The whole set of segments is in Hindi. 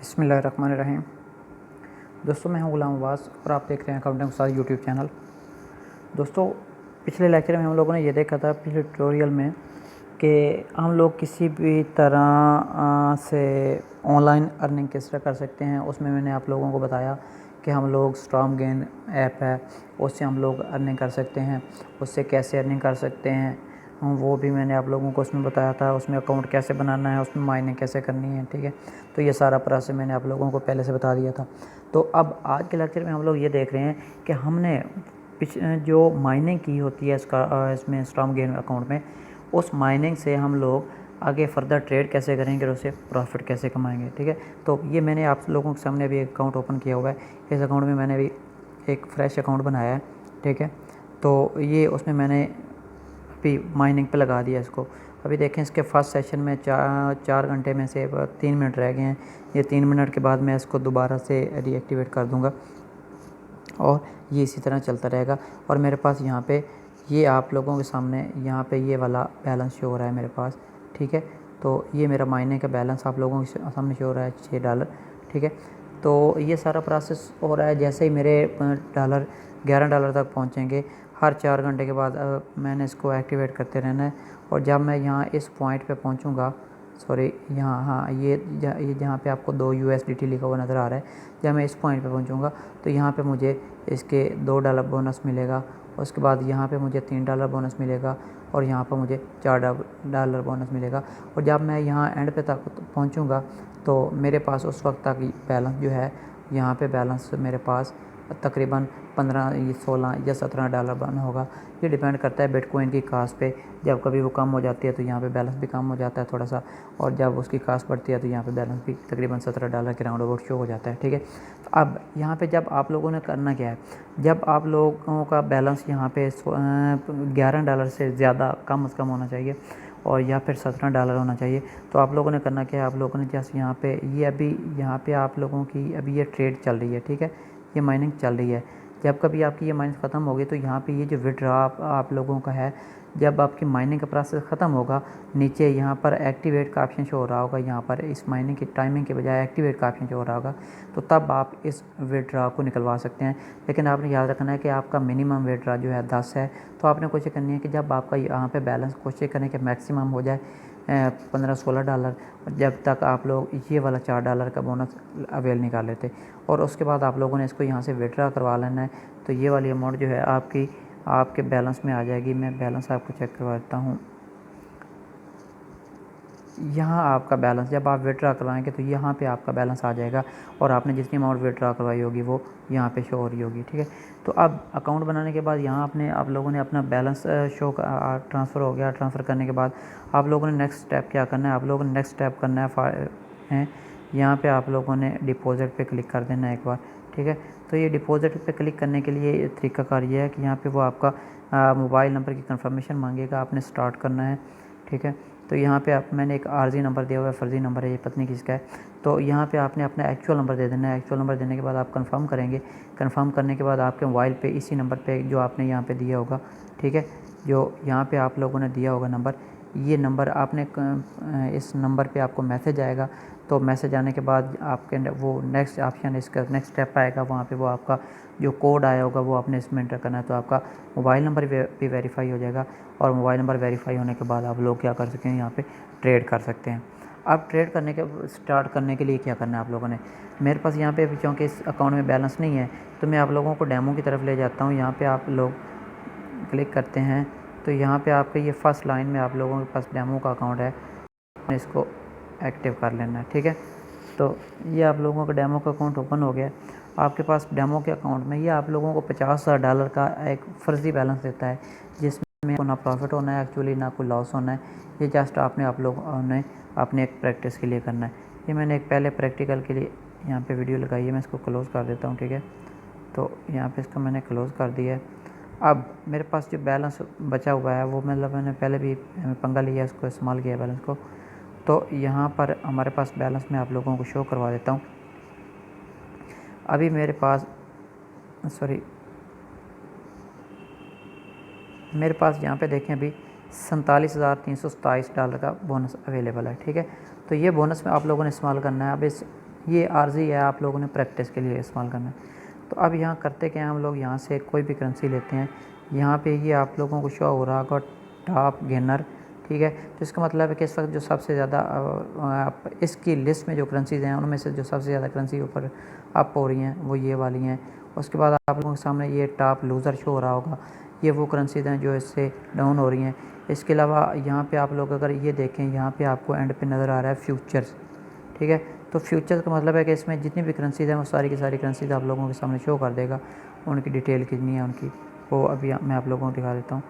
बिस्मिल्लाहिर्रहमानिर्रहीम। दोस्तों, मैं हूं गुलाम अब्बास और आप देख रहे हैं अकाउंटिंग उस्ताद यूट्यूब चैनल। दोस्तों, पिछले लेक्चर में हम लोगों ने ये देखा था, पिछले ट्यूटोरियल में, कि हम लोग किसी भी तरह से ऑनलाइन अर्निंग किस तरह कर सकते हैं। उसमें मैंने आप लोगों को बताया कि हम लोग स्टॉर्मगेन ऐप है, उससे हम लोग अर्निंग कर सकते हैं। उससे कैसे अर्निंग कर सकते हैं वो भी मैंने आप लोगों को उसमें बताया था। उसमें अकाउंट कैसे बनाना है, उसमें माइनिंग कैसे करनी है, ठीक है। तो ये सारा प्रोसेस मैंने आप लोगों को पहले से बता दिया था। तो अब आज के लेक्चर में हम लोग ये देख रहे हैं कि हमने जो माइनिंग की होती है इसमें स्टॉर्मगेन अकाउंट में, उस माइनिंग से हम लोग आगे फर्दर ट्रेड कैसे करेंगे और उससे प्रॉफिट कैसे कमाएंगे, ठीक है। तो ये मैंने आप लोगों के सामने अभी एक अकाउंट ओपन किया हुआ है। इस अकाउंट में मैंने अभी एक फ्रेश अकाउंट बनाया है, ठीक है। तो ये उसमें मैंने अभी माइनिंग पे लगा दिया इसको। अभी देखें, इसके फर्स्ट सेशन में 4 घंटे में से 3 मिनट रह गए हैं। ये 3 मिनट के बाद मैं इसको दोबारा से रीएक्टिवेट कर दूँगा और ये इसी तरह चलता रहेगा। और मेरे पास यहाँ पे ये आप लोगों के सामने यहाँ पे ये वाला बैलेंस शो हो रहा है मेरे पास, ठीक है। तो ये मेरा माइनिंग का बैलेंस आप लोगों के सामने शो हो रहा है, $6, ठीक है। तो ये सारा प्रोसेस हो रहा है। जैसे ही मेरे $11 तक पहुँचेंगे, हर 4 घंटे के बाद मैंने इसको एक्टिवेट करते रहना है। और जब मैं यहाँ इस पॉइंट पे पहुँचूँगा, सॉरी, यहाँ, हाँ, ये जहाँ पे आपको 2 USDT लिखा हुआ नज़र आ रहा है, जब मैं इस पॉइंट पे पहुँचूँगा तो यहाँ पे मुझे इसके $2 बोनस मिलेगा। उसके बाद यहाँ पे मुझे $3 बोनस मिलेगा और यहाँ पर मुझे $4 बोनस मिलेगा। और जब मैं यहाँ एंड पे तक पहुँचूँगा तो मेरे पास उस वक्त तक बैलेंस जो है, यहाँ पे बैलेंस मेरे पास तकरीबन 15, 16 या $17 बन होगा। ये डिपेंड करता है बिटकॉइन की कास्ट पे। जब कभी वो कम हो जाती है तो यहाँ पे बैलेंस भी कम हो जाता है थोड़ा सा, और जब उसकी कास्ट बढ़ती है तो यहाँ पे बैलेंस भी तकरीबन $17 के राउंड अबाउट शो हो जाता है, ठीक है। तो अब यहाँ पे जब आप लोगों ने करना क्या है, जब आप लोगों का बैलेंस यहाँ पे $11 से ज़्यादा कम से कम होना चाहिए और या फिर $17 होना चाहिए, तो आप लोगों ने करना क्या है, आप लोगों ने जैसे यहाँ पे ये अभी यहाँ पे आप लोगों की अभी ये ट्रेड चल रही है, ठीक है, ये माइनिंग चल रही है। जब कभी आपकी ये माइनिंग ख़त्म होगी तो यहाँ पे ये जो विड्रॉ आप लोगों का है, जब आपकी माइनिंग का प्रोसेस ख़त्म होगा, नीचे यहाँ पर एक्टिवेट का ऑप्शन शो हो रहा होगा। यहाँ पर इस माइनिंग की टाइमिंग के बजाय एक्टिवेट का ऑप्शन शो हो रहा होगा, तो तब आप इस विड्रॉ को निकलवा सकते हैं। लेकिन आपने याद रखना है कि आपका मिनिमम विड्रॉ जो है 10 है। तो आपने कोशिश करनी है कि जब आपका यहाँ पे बैलेंस, कोशिश करें कि मैक्सिमम हो जाए $15-16, जब तक आप लोग ये वाला $4 का बोनस अवेल निकाल लेते। और उसके बाद आप लोगों ने इसको यहाँ से विड्रॉ करवा लेना है। तो ये वाली अमाउंट जो है आपके बैलेंस में आ जाएगी। मैं बैलेंस आपको चेक करवा देता हूँ। यहाँ आपका बैलेंस जब आप विड्रॉ करवाएंगे तो यहाँ पे आपका बैलेंस आ जाएगा और आपने जितनी अमाउंट विड्रॉ करवाई होगी वो यहाँ पे शो हो रही होगी, ठीक है। तो अब अकाउंट बनाने के बाद यहाँ आप लोगों ने अपना बैलेंस ट्रांसफ़र हो गया। ट्रांसफ़र करने के बाद आप लोगों ने नेक्स्ट स्टेप क्या करना है, आप लोगों ने नेक्स्ट स्टेप करना है यहाँ पर आप लोगों ने डिपॉज़िट पर क्लिक कर देना है एक बार, ठीक है। तो ये डिपॉज़िट पे क्लिक करने के लिए तरीकाकार ये है कि यहाँ पे वो आपका मोबाइल नंबर की कंफर्मेशन मांगेगा, आपने स्टार्ट करना है, ठीक है। तो यहाँ पे मैंने एक आर्जी नंबर दिया हुआ है, फ़र्ज़ी नंबर है, ये पत्नी किसका है। तो यहाँ पे आपने अपना एक्चुअल नंबर दे देना है। एक्चुअल नंबर देने के बाद आप कंफर्म करेंगे। कंफर्म करने के बाद आपके मोबाइल पे इसी नंबर पे जो आपने यहाँ पे दिया होगा, ठीक है, जो यहाँ पे आप लोगों ने दिया होगा नंबर, ये नंबर आपने इस नंबर पे आपको मैसेज आएगा। तो मैसेज आने के बाद आपके वो नेक्स्ट ऑप्शन, इसका नेक्स्ट स्टेप आएगा, वहाँ पे वो आपका जो कोड आया होगा वो आपने इसमें एंटर करना है। तो आपका मोबाइल नंबर भी वेरीफाई हो जाएगा और मोबाइल नंबर वेरीफाई होने के बाद आप लोग क्या कर सकते हैं, यहाँ पे ट्रेड कर सकते हैं। अब ट्रेड स्टार्ट करने के लिए क्या करना है आप लोगों ने, मेरे पास यहाँ पे क्योंकि इस अकाउंट में बैलेंस नहीं है तो मैं आप लोगों को डेमो की तरफ ले जाता हूँ। यहाँ पे आप लोग क्लिक करते हैं तो यहाँ पे आपके ये फर्स्ट लाइन में आप लोगों के पास डेमो का अकाउंट है, इसको एक्टिव कर लेना है, ठीक है। तो ये आप लोगों का डेमो का अकाउंट ओपन हो गया। आपके पास डेमो के अकाउंट में ये आप लोगों को $50,000 का एक फ़र्ज़ी बैलेंस देता है, जिसमें ना प्रॉफिट होना है एक्चुअली, ना कोई लॉस होना है। ये जस्ट आप लोगों ने अपने एक प्रैक्टिस के लिए करना है। ये मैंने एक पहले प्रैक्टिकल के लिए यहाँ पे वीडियो लगाई है, मैं इसको क्लोज़ कर देता हूँ, ठीक है। तो यहाँ पे इसको मैंने क्लोज़ कर दिया है। अब मेरे पास जो बैलेंस बचा हुआ है वो मतलब मैंने पहले भी पंगा लिया, इसको इस्तेमाल किया बैलेंस को। तो यहाँ पर हमारे पास बैलेंस में आप लोगों को शो करवा देता हूँ। अभी मेरे पास यहाँ पे देखें अभी $47,327 का बोनस अवेलेबल है, ठीक है। तो ये बोनस में आप लोगों ने इस्तेमाल करना है। अब इस ये आर्जी है, आप लोगों ने प्रैक्टिस के लिए इस्तेमाल करना है। तो अब यहाँ करते क्या हैं, हम लोग यहाँ से कोई भी करेंसी लेते हैं। यहाँ पे ये आप लोगों को शो हो रहा होगा टॉप गेनर, ठीक है। तो इसका मतलब है कि इस वक्त जो सबसे ज़्यादा इसकी लिस्ट में जो करेंसीज़ हैं उनमें से जो सबसे ज़्यादा करेंसी ऊपर अप हो रही हैं वो ये वाली हैं। उसके बाद आप लोगों के सामने ये टॉप लूज़र शो हो रहा होगा, ये वो करेंसीज़ हैं जो इससे डाउन हो रही हैं। इसके अलावा यहाँ पे आप लोग अगर ये देखें, यहाँ पे आपको एंड पे नज़र आ रहा है फ्यूचर्स, ठीक है। तो फ्यूचर्स का मतलब है कि इसमें जितनी भी करेंसीज़ हैं वो सारी की सारी करेंसीज़ आप लोगों के सामने शो कर देगा, उनकी डिटेल कितनी है उनकी, वो अभी मैं आप लोगों को दिखा देता हूँ।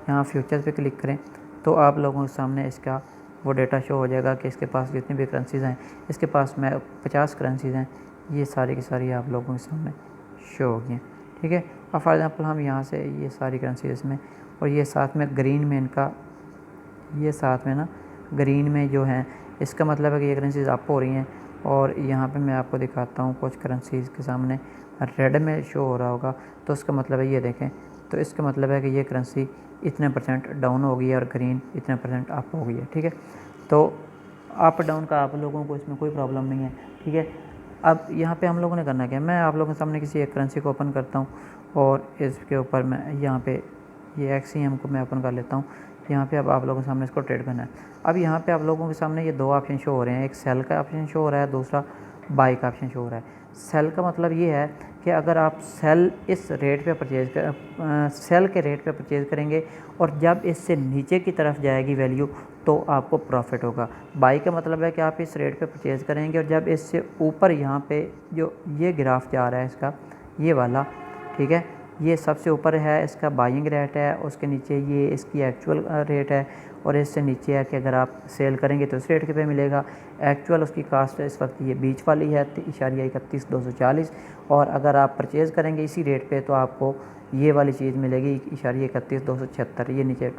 यहाँ फ्यूचर्स पे क्लिक करें तो आप लोगों के सामने इसका वो डेटा शो हो जाएगा कि इसके पास जितनी भी करेंसीज़ हैं, इसके पास में 50 करेंसीज़ हैं, ये सारी की सारी आप लोगों के सामने शो हो गई हैं, ठीक है। अब फॉर एग्ज़ाम्पल हम यहाँ से ये सारी करेंसीज इसमें, और ये साथ में ग्रीन में इनका, ये साथ में ना ग्रीन में जो है, इसका मतलब है कि ये करेंसीज अप हो रही हैं। और यहाँ पे मैं आपको दिखाता हूँ कुछ करेंसीज़ के सामने रेड में शो हो रहा होगा, तो इसका मतलब है ये देखें, तो इसका मतलब है कि ये करेंसी इतने % डाउन हो गई है और ग्रीन इतने % अप हो गई है, ठीक है। तो अप डाउन का आप लोगों को इसमें कोई प्रॉब्लम नहीं है, ठीक है। अब यहाँ पे हम लोगों ने करना क्या है, मैं आप लोगों के सामने किसी एक करेंसी को ओपन करता हूँ और इसके ऊपर मैं यहाँ पे ये XCM को मैं ओपन कर लेता हूँ। यहाँ पे अब आप लोगों के सामने इसको ट्रेड करना है। अब यहाँ पे आप लोगों के सामने ये दो ऑप्शन शो हो रहे हैं, एक सेल का ऑप्शन शो हो रहा है, दूसरा बाई का ऑप्शन शो हो रहा है। सेल का मतलब ये है कि अगर आप सेल इस रेट पे परचेज़ सेल के रेट पे परचेज़ करेंगे और जब इससे नीचे की तरफ जाएगी वैल्यू तो आपको प्रॉफिट होगा। बाई का मतलब है कि आप इस रेट पे परचेज़ करेंगे और जब इससे ऊपर यहाँ पे जो ये ग्राफ जा रहा है इसका, ये वाला, ठीक है, ये सबसे ऊपर है इसका बाइंग रेट है, उसके नीचे ये इसकी एक्चुअल रेट है, और इससे नीचे है कि अगर आप सेल करेंगे तो इस रेट पे मिलेगा। एक्चुअल उसकी कास्ट इस वक्त ये बीच वाली है 31,240, और अगर आप परचेज़ करेंगे इसी रेट पे तो आपको ये वाली चीज़ मिलेगी 31,276, ये नीचे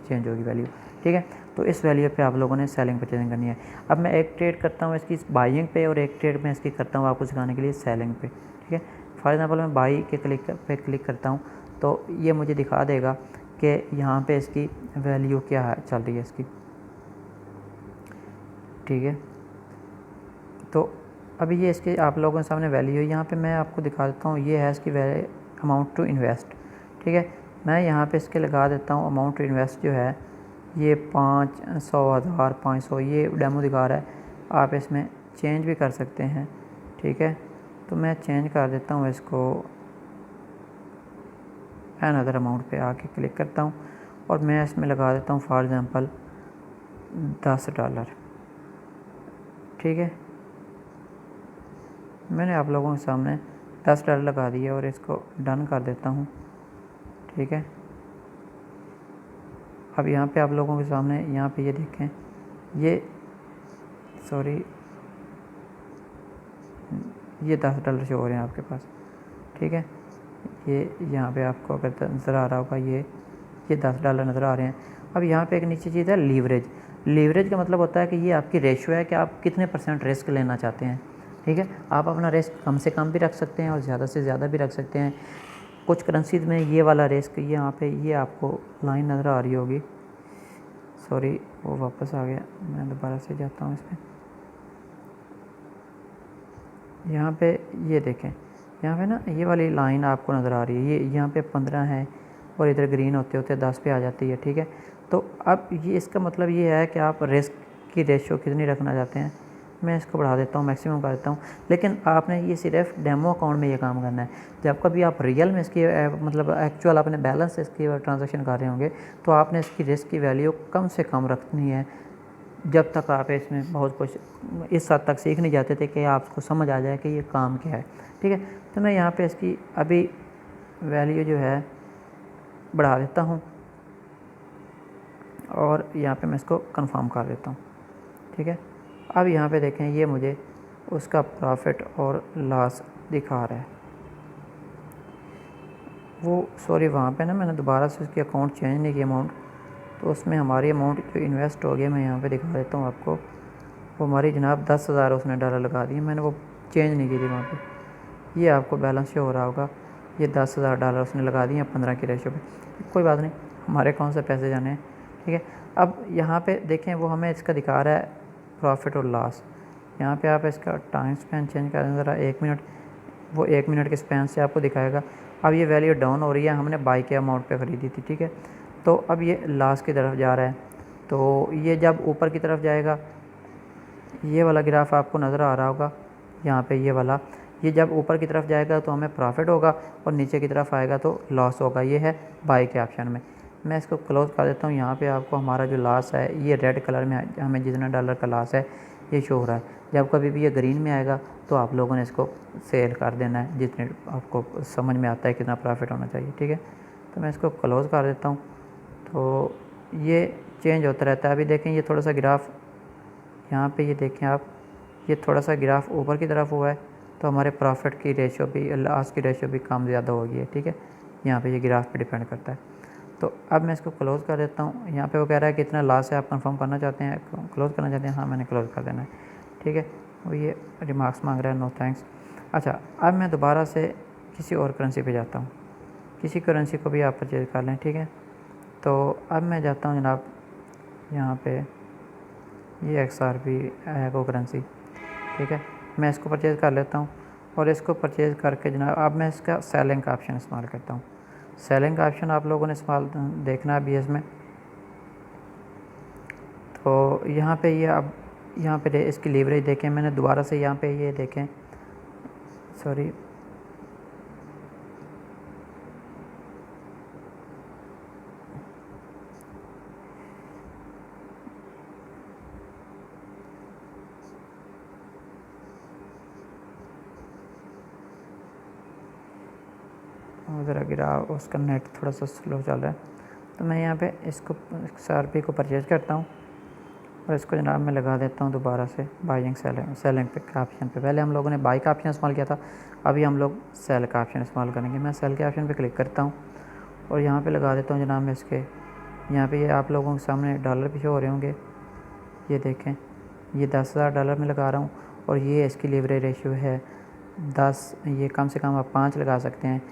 चेंज होगी वैल्यू, ठीक है। तो इस वैल्यू पे आप लोगों ने सेलिंग परचेजिंग करनी है। अब मैं एक ट्रेड करता हूँ इसकी बाइंग पे और एक ट्रेड मैं इसकी करता हूँ आपको सिखाने के लिए सेलिंग पे, ठीक है। फॉर एग्ज़ाम्पल मैं बाई के क्लिक करता हूँ तो ये मुझे दिखा देगा कि यहाँ पे इसकी वैल्यू क्या है, चल रही है इसकी, ठीक है। तो अभी ये इसके आप लोगों के सामने वैल्यू है, यहाँ पे मैं आपको दिखा देता हूँ, ये है इसकी अमाउंट टू इन्वेस्ट, ठीक है। मैं यहाँ पे इसके लगा देता हूँ अमाउंट टू इन्वेस्ट जो है ये 500,000 500, ये डेमो दिखा रहा है, आप इसमें चेंज भी कर सकते हैं, ठीक है। तो मैं चेंज कर देता हूँ इसको, अनदर अमाउंट पे आके क्लिक करता हूँ और मैं इसमें लगा देता हूँ फॉर एग्ज़ाम्पल $10, ठीक है। मैंने आप लोगों के सामने $10 लगा दिए और इसको डन कर देता हूँ, ठीक है। अब यहाँ पे आप लोगों के सामने यहाँ पे ये देखें, ये $10 शो हो रहे हैं आपके पास, ठीक है। ये यहाँ पे आपको अगर नज़र आ रहा होगा, ये $10 नज़र आ रहे हैं। अब यहाँ पे एक नीचे चीज़ है लीवरेज। लीवरेज का मतलब होता है कि ये आपकी रेशो है कि आप कितने % रिस्क लेना चाहते हैं, ठीक है। आप अपना रिस्क कम से कम भी रख सकते हैं और ज़्यादा से ज़्यादा भी रख सकते हैं। कुछ करेंसीज में ये वाला रिस्क, यहाँ पे ये आपको लाइन नज़र आ रही होगी, वो वापस आ गया, मैं दोबारा से जाता हूँ इसमें। यहाँ पे ये देखें, यहाँ पे ना ये वाली लाइन आपको नज़र आ रही है, ये यहाँ पे 15 है और इधर ग्रीन होते होते 10 पे आ जाती है, ठीक है। तो अब ये इसका मतलब ये है कि आप रिस्क की रेशो कितनी रखना चाहते हैं। मैं इसको बढ़ा देता हूँ, मैक्सिमम कर देता हूँ, लेकिन आपने ये सिर्फ डेमो अकाउंट में ये काम करना है। जब कभी आप रियल में इसकी मतलब एक्चुअल अपने बैलेंस से इसकी ट्रांजेक्शन कर रहे होंगे तो आपने इसकी रिस्क की वैल्यू कम से कम रखनी है, जब तक आप इसमें बहुत कुछ इस हद तक सीख नहीं जाते थे कि आपको समझ आ जाए कि ये काम क्या है, ठीक है। तो मैं यहाँ पे इसकी अभी वैल्यू जो है बढ़ा देता हूँ और यहाँ पे मैं इसको कंफर्म कर देता हूँ, ठीक है। अब यहाँ पे देखें, ये मुझे उसका प्रॉफिट और लॉस दिखा रहा है। वहाँ पे ना मैंने दोबारा से उसकी अकाउंट चेंज नहीं किया अमाउंट, तो उसमें हमारी अमाउंट जो इन्वेस्ट हो गया, मैं यहाँ पे दिखा देता हूँ आपको, वो हमारी जनाब 10,000 उसने डॉलर लगा दिए, मैंने वो चेंज नहीं की थी वहाँ पे। ये आपको बैलेंस शो हो रहा होगा, ये $10,000 उसने लगा दिए 15 की रेशो पे। कोई बात नहीं, हमारे अकाउंट से पैसे जाने हैं, ठीक है। अब यहाँ पे देखें, वो हमें इसका दिखा रहा है प्रॉफिट और लॉस, यहाँ पे आप इसका टाइम स्पैन चेंज कर दें ज़रा 1 मिनट, वो 1 मिनट के स्पैन से आपको दिखाएगा। अब ये वैल्यू डाउन हो रही है, हमने बाई के अमाउंट पे ख़रीदी थी, ठीक है। तो अब ये लॉस की तरफ जा रहा है, तो ये जब ऊपर की तरफ जाएगा, ये वाला ग्राफ आपको नज़र आ रहा होगा यहाँ पे, ये जब ऊपर की तरफ जाएगा तो हमें प्रॉफिट होगा और नीचे की तरफ आएगा तो लॉस होगा। ये है बाई के ऑप्शन में। मैं इसको क्लोज़ कर देता हूँ। यहाँ पे आपको हमारा जो लॉस है ये रेड कलर में हमें जितना डॉलर का लॉस है ये शो हो रहा है। जब कभी भी ये ग्रीन में आएगा तो आप लोगों ने इसको सेल कर देना है, जितने आपको समझ में आता है कितना प्रॉफिट होना चाहिए, ठीक है। तो मैं इसको क्लोज़ कर देता हूँ। तो ये चेंज होता रहता है। अभी देखें ये थोड़ा सा ग्राफ, यहाँ पे ये देखें आप, ये थोड़ा सा ग्राफ ऊपर की तरफ हुआ है तो हमारे प्रॉफिट की रेशियो भी, लॉस की रेशियो भी कम ज़्यादा होगी है, ठीक है। यहाँ पे ये ग्राफ पे डिपेंड करता है। तो अब मैं इसको क्लोज़ कर देता हूँ। यहाँ पे वो कह रहा है कितना लॉस है, आप कंफर्म करना चाहते हैं, क्लोज़ करना चाहते हैं, हाँ मैंने क्लोज़ कर देना है, ठीक है। वो ये रिमार्क्स मांग रहा है, नो थैंक्स। अच्छा, अब मैं दोबारा से किसी और करेंसी पे जाता हूँ, किसी करेंसी को भी आप परचेज़ कर लें, ठीक है। तो अब मैं जाता हूँ जनाब यहाँ पे, ये XRP एगो करेंसी, ठीक है। मैं इसको परचेज़ कर लेता हूँ और इसको परचेज़ करके जनाब अब मैं इसका सेलिंग का ऑप्शन इस्तेमाल करता हूँ। सेलिंग का ऑप्शन आप लोगों ने इस्तेमाल देखना है BS में। तो यहाँ पे ये अब यहाँ पे इसकी लीवरेज देखें, मैंने दोबारा से यहाँ पे ये देखें, सॉरी ज़रा गिरा, उसका नेट थोड़ा सा स्लो चल रहा है। तो मैं यहाँ पे इसको XRP को परचेज़ करता हूँ और इसको जनाब मैं लगा देता हूँ दोबारा से बाइंग सेलिंग पे का ऑप्शन पे। पहले हम लोगों ने बाई का ऑप्शन इस्तेमाल किया था, अभी हम लोग सेल का ऑप्शन इस्तेमाल करेंगे। मैं सेल के ऑप्शन पे क्लिक करता हूँ और यहाँ पे लगा देता हूँ जनाब मैं इसके, यहाँ पे ये आप लोगों के सामने डॉलर भी शो हो रहे होंगे, ये देखें, ये $10,000 में लगा रहा हूँ और ये इसकी लीवरेज रेशियो है 10, ये कम से कम आप 5 लगा सकते हैं,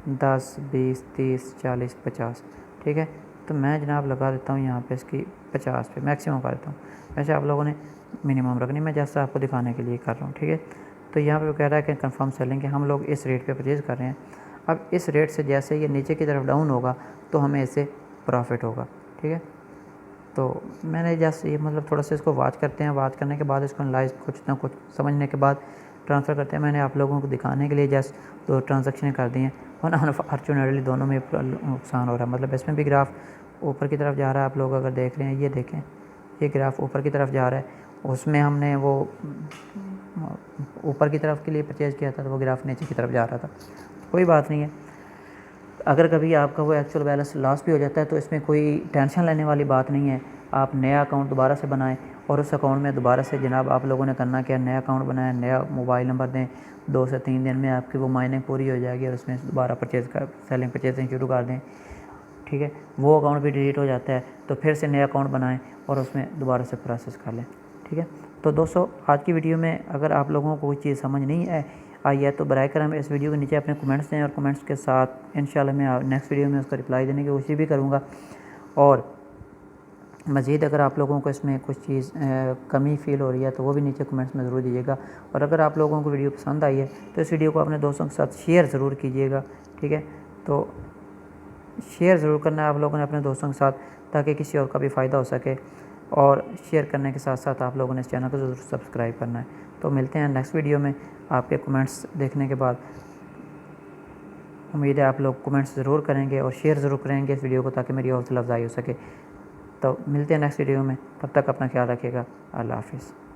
10, 20, 30, 40, 50, ठीक है। तो मैं जनाब लगा देता हूँ यहाँ पे इसकी 50 पे मैक्सिमम कर देता हूँ। वैसे आप लोगों ने मिनिमम रखनी, मैं जैसा आपको दिखाने के लिए कर रहा हूँ, ठीक है। तो यहाँ पे वो कह रहा है कि कंफर्म सेलिंग के हम लोग इस रेट पे परचेज़ कर रहे हैं। अब इस रेट से जैसे ये नीचे की तरफ डाउन होगा तो हमें इससे प्रॉफिट होगा, ठीक है। तो मैंने जैसे ये मतलब थोड़ा सा इसको वॉच करते हैं, वॉच करने के बाद इसको एनालाइज कुछ ना कुछ समझने के बाद ट्रांसफ़र करते हैं। मैंने आप लोगों को दिखाने के लिए जस्ट 2 ट्रांजेक्शन कर दी हैं और अनफॉर्चुनेटली दोनों में नुकसान हो रहा है। मतलब इसमें भी ग्राफ ऊपर की तरफ जा रहा है, आप लोग अगर देख रहे हैं, ये देखें, ये ग्राफ ऊपर की तरफ जा रहा है। उसमें हमने वो ऊपर की तरफ के लिए परचेज़ किया था तो वो ग्राफ नीचे की तरफ जा रहा था। कोई बात नहीं है, अगर कभी आपका वो एक्चुअल बैलेंस लॉस भी हो जाता है तो इसमें कोई टेंशन लेने वाली बात नहीं है। आप नया अकाउंट दोबारा से बनाएं और उस अकाउंट में दोबारा से जनाब आप लोगों ने करना क्या, नया अकाउंट बनाएं, नया मोबाइल नंबर दें, 2 से 3 दिन में आपकी वो माइनिंग पूरी हो जाएगी और उसमें दोबारा सेलिंग परचेजिंग शुरू कर दें, ठीक है। वो अकाउंट भी डिलीट हो जाता है तो फिर से नया अकाउंट बनाएं और उसमें दोबारा से प्रोसेस कर लें, ठीक है। तो दोस्तों, आज की वीडियो में अगर आप लोगों को कोई चीज़ समझ नहीं आई है तो बराए करम इस वीडियो के नीचे अपने कमेंट्स दें और कमेंट्स के साथ इंशाल्लाह मैं नेक्स्ट वीडियो में उसका रिप्लाई देने की कोशिश भी करूँगा। और मज़ीद अगर आप लोगों को इसमें कुछ चीज़ कमी फ़ील हो रही है तो वो भी नीचे कमेंट्स में ज़रूर दीजिएगा। और अगर आप लोगों को वीडियो पसंद आई है तो इस वीडियो को अपने दोस्तों के साथ शेयर ज़रूर कीजिएगा, ठीक है। तो शेयर ज़रूर करना है आप लोगों ने अपने दोस्तों के साथ, ताकि किसी और का भी फ़ायदा हो सके। और शेयर करने के साथ साथ आप लोगों ने इस चैनल को ज़रूर सब्सक्राइब करना है। तो मिलते हैं नेक्स्ट वीडियो में। आपके कमेंट्स देखने के बाद उम्मीद है आप लोग कमेंट्स ज़रूर करेंगे और शेयर ज़रूर करेंगे इस वीडियो को, ताकि मेरी हौसला अफजाई हो सके। तो मिलते हैं नेक्स्ट वीडियो में, तब तक अपना ख्याल रखिएगा। अल्लाह हाफ़िज़।